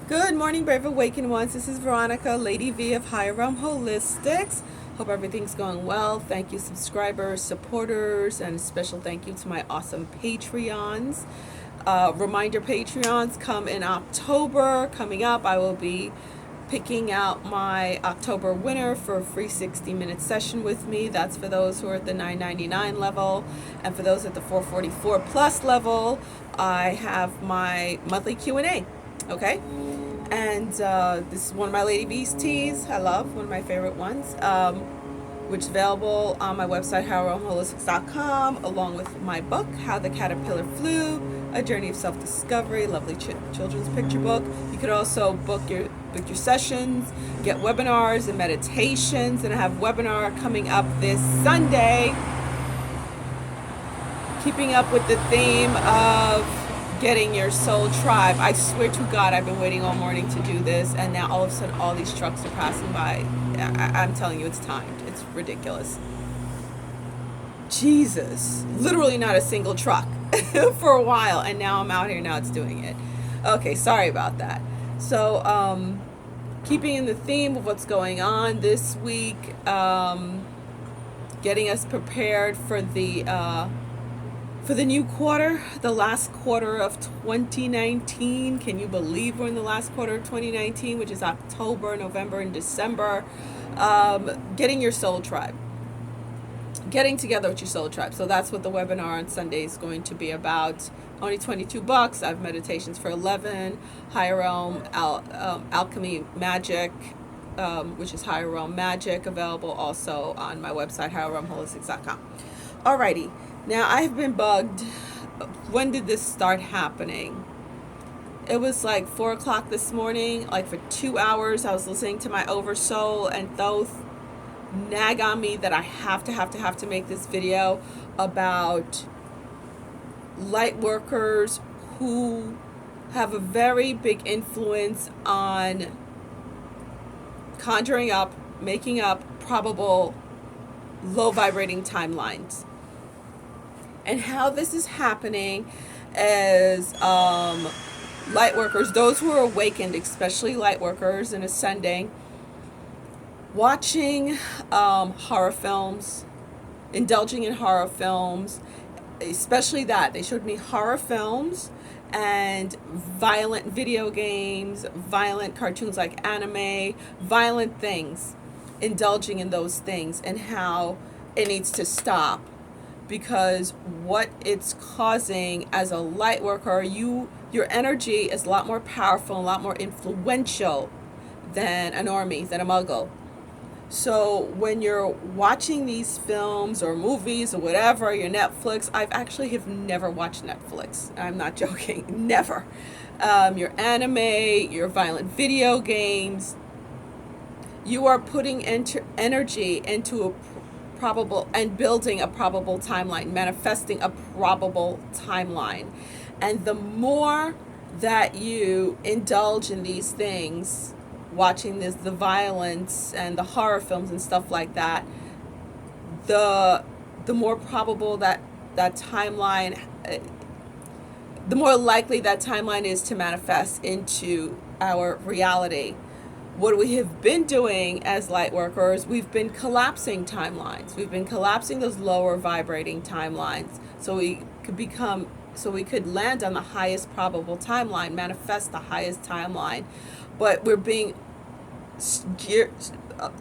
Good morning, brave awakened ones. This is Veronica, Lady V of Higher Realm Holistics. Hope everything's going well. Thank you, subscribers, supporters, and a special thank you to my awesome Patreons. Reminder, Patreons come in October. Coming up, I will be picking out my October winner for a free 60-minute session with me. That's for those who are at the $9.99 level. And for those at the $4.44 plus level, I have my monthly Q&A. Okay? And this is one of my Lady V's teas. I love, one of my favorite ones, which is available on my website, HowRealmHolistics.com, along with my book, How the Caterpillar Flew, A Journey of Self-Discovery, lovely children's picture book. You could also book your sessions, get webinars and meditations, and I have a webinar coming up this Sunday, keeping up with the theme of getting your soul tribe. I swear to God, I've been waiting all morning to do this, and now all of a sudden all these trucks are passing by. I'm telling you, it's timed. It's ridiculous. Jesus. Literally not a single truck for a while, and now I'm out here, now it's doing it. Okay, sorry about that. So, keeping in the theme of what's going on this week, getting us prepared for the new quarter, the last quarter of 2019. Can you believe we're in the last quarter of 2019, which is October, November, and December? Getting your soul tribe. Getting together with your soul tribe. So that's what the webinar on Sunday is going to be about. Only $22. I have meditations for 11. Higher Realm Alchemy Magic, which is Higher Realm Magic, available also on my website, HigherRealmHolistics.com. Alrighty. Now, I've been bugged. When did this start happening? It was like 4 o'clock this morning. Like for 2 hours, I was listening to my Oversoul and Thoth nag on me that I have to make this video about light workers who have a very big influence on conjuring up, making up probable low vibrating timelines. And how this is happening is light workers, those who are awakened, especially light workers and ascending, watching horror films, indulging in horror films, especially that. They showed me horror films and violent video games, violent cartoons like anime, violent things, indulging in those things, and how it needs to stop. Because what it's causing as a light worker, your energy is a lot more powerful, a lot more influential than a normie, than a muggle. So when you're watching these films or movies or whatever, your Netflix, I've actually have never watched Netflix. I'm not joking, never. Your anime, your violent video games, you are putting energy into a probable and building a probable timeline, manifesting a probable timeline. And the more that you indulge in these things, watching the violence and the horror films and stuff like that, the more probable that timeline, the more likely that timeline is to manifest into our reality. What we have been doing as light workers, we've been collapsing timelines. We've been collapsing those lower vibrating timelines so we could land on the highest probable timeline, manifest the highest timeline. But we're being steered,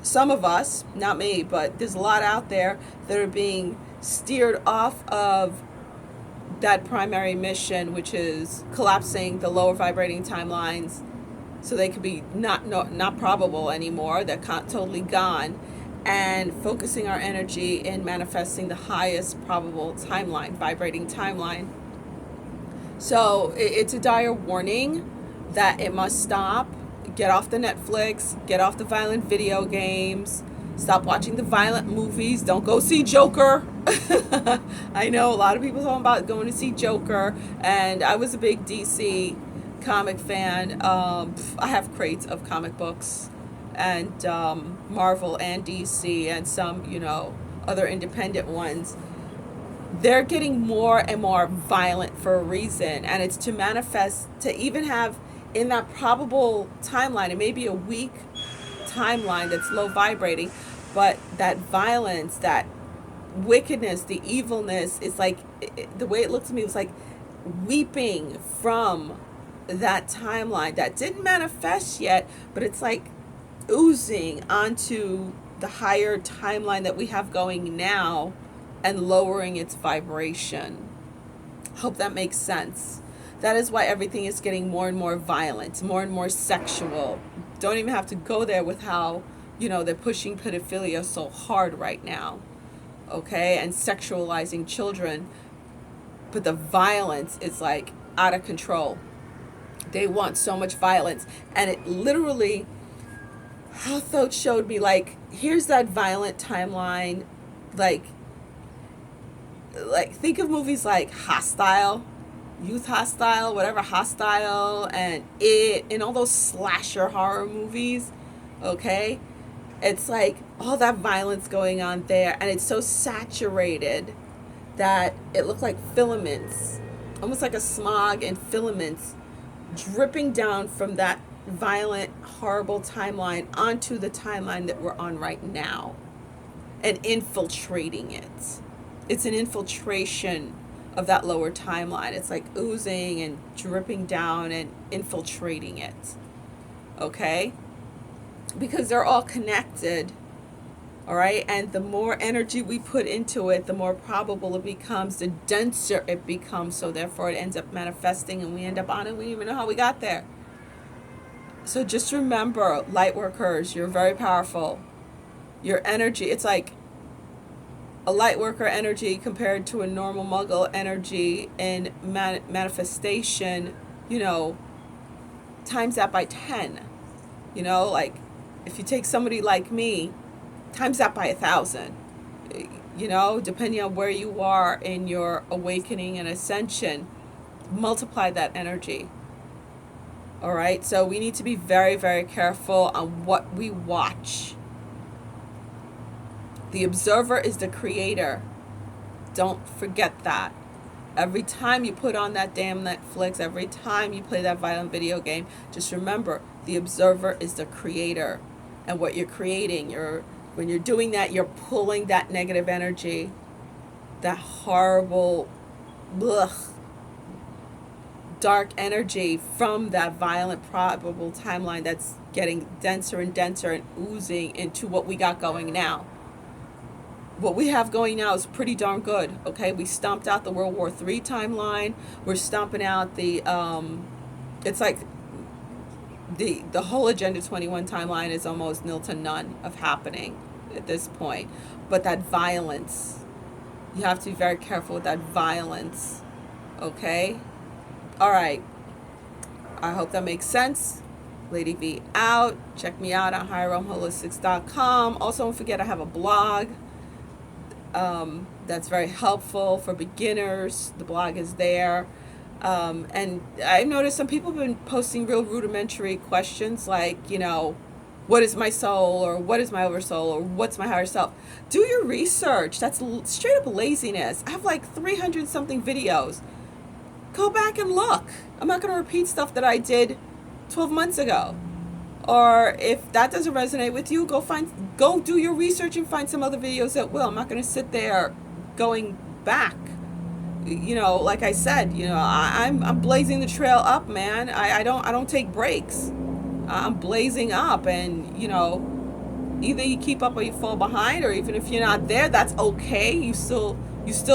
some of us, not me, but there's a lot out there that are being steered off of that primary mission, which is collapsing the lower vibrating timelines so they could be not probable anymore. They're totally gone, and focusing our energy in manifesting the highest probable timeline, vibrating timeline. So it's a dire warning that it must stop. Get off the Netflix, get off the violent video games, stop watching the violent movies. Don't go see Joker. I know a lot of people talking about going to see Joker, and I was a big DC comic fan. I have crates of comic books, and Marvel and DC and some, other independent ones. They're getting more and more violent for a reason, and it's to manifest, to even have in that probable timeline, it may be a weak timeline that's low vibrating, but that violence, that wickedness, the evilness is like, the way it looked to me was like weeping from that timeline that didn't manifest yet, but it's like oozing onto the higher timeline that we have going now and lowering its vibration. Hope that makes sense. That is why everything is getting more and more violent, more and more sexual. Don't even have to go there with how, they're pushing pedophilia so hard right now, okay, and sexualizing children. But the violence is like out of control. They want so much violence. And it literally, how Thoth showed me, like, here's that violent timeline. Like think of movies like Hostile, Youth Hostile, whatever, Hostile, and It, and all those slasher horror movies, okay? It's like all that violence going on there, and it's so saturated that it looked like filaments, almost like a smog and filaments dripping down from that violent, horrible timeline onto the timeline that we're on right now and infiltrating it. It's an infiltration of that lower timeline. It's like oozing and dripping down and infiltrating it. Okay? Because they're all connected. All right? And the more energy we put into it, the more probable it becomes, the denser it becomes. So therefore it ends up manifesting and we end up on it. We don't even know how we got there. So just remember, light workers, you're very powerful. Your energy, it's like a light worker energy compared to a normal muggle energy in manifestation, times that by 10. Like if you take somebody like me, times that by 1,000. Depending on where you are in your awakening and ascension, multiply that energy. All right, so we need to be very, very careful on what we watch. The observer is the creator. Don't forget that. Every time you put on that damn Netflix, every time you play that violent video game, just remember, the observer is the creator. And what you're creating, when you're doing that, you're pulling that negative energy, that horrible, dark energy from that violent, probable timeline that's getting denser and denser and oozing into what we got going now. What we have going now is pretty darn good, okay? We stomped out the World War III timeline. We're stomping out the, it's like the whole Agenda 21 timeline is almost nil to none of happening at this point. But that violence, you have to be very careful with that violence, okay? All right. I hope that makes sense. Lady V out. Check me out on higherrealmholistics.com. Also, don't forget I have a blog. That's very helpful for beginners. The blog is there. And I've noticed some people have been posting real rudimentary questions like, what is my soul, or what is my oversoul, or what's my higher self? Do your research. That's straight up laziness. I have like 300 something videos. Go back and look. I'm not going to repeat stuff that I did 12 months ago. Or if that doesn't resonate with you, go do your research and find some other videos that will. I'm not going to sit there going back. Like I said, I'm blazing the trail up, man. I don't take breaks. I'm blazing up, and either you keep up or you fall behind, or even if you're not there, that's okay. You still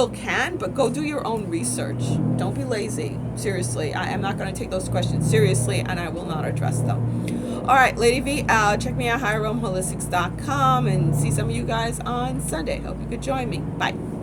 can, but go do your own research. Don't be lazy. Seriously, I am not going to take those questions seriously, and I will not address them. All right, Lady V, check me out, higherrealmholistics.com, and see some of you guys on Sunday. Hope you could join me. Bye.